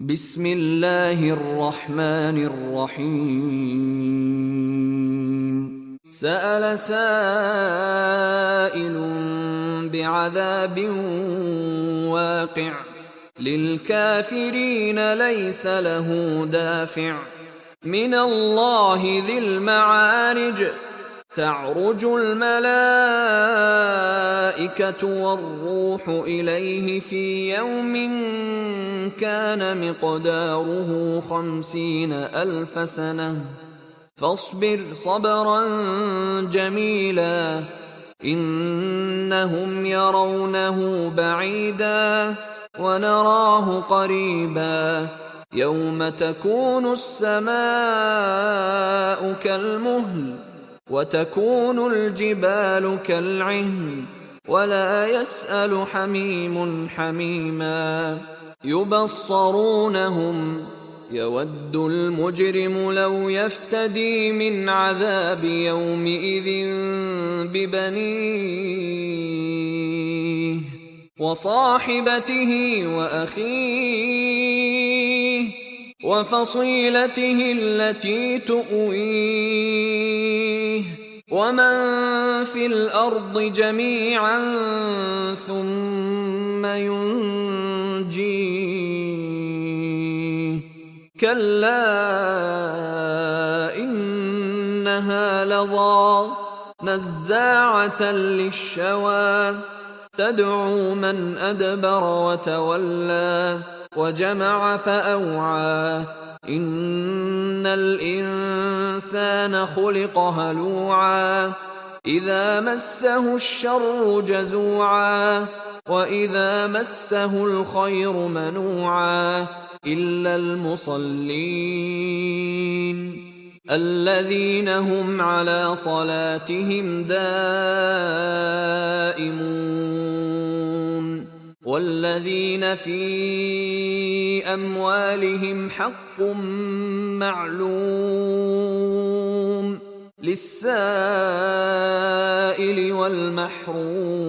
بسم الله الرحمن الرحيم. سأل سائل بعذاب واقع للكافرين ليس له دافع من الله ذي المعارج تعرج الملائكة والروح إليه في يوم كان مقداره 50,000 سنة فاصبر صبرا جميلا إنهم يرونه بعيدا ونراه قريبا يوم تكون السماء كالمهل وتكون الجبال كالعهن ولا يسأل حميم حميما يبصرونهم يود المجرم لو يفتدي من عذاب يومئذ ببنيه وصاحبته وأخيه وفصيلته التي تؤويه ومن في الأرض جميعا ثم ينجيه كلا إنها لظى نزاعة للشوى تدعو من أدبر وتولى وجمع فأوعى إن الإنسان خلق هلوعا إذا مسه الشر جزوعا وإذا مسه الخير منوعا إلا المصلين الذين هم على صلاتهم دائمون والذين في أموالهم حق معلوم للسائل والمحروم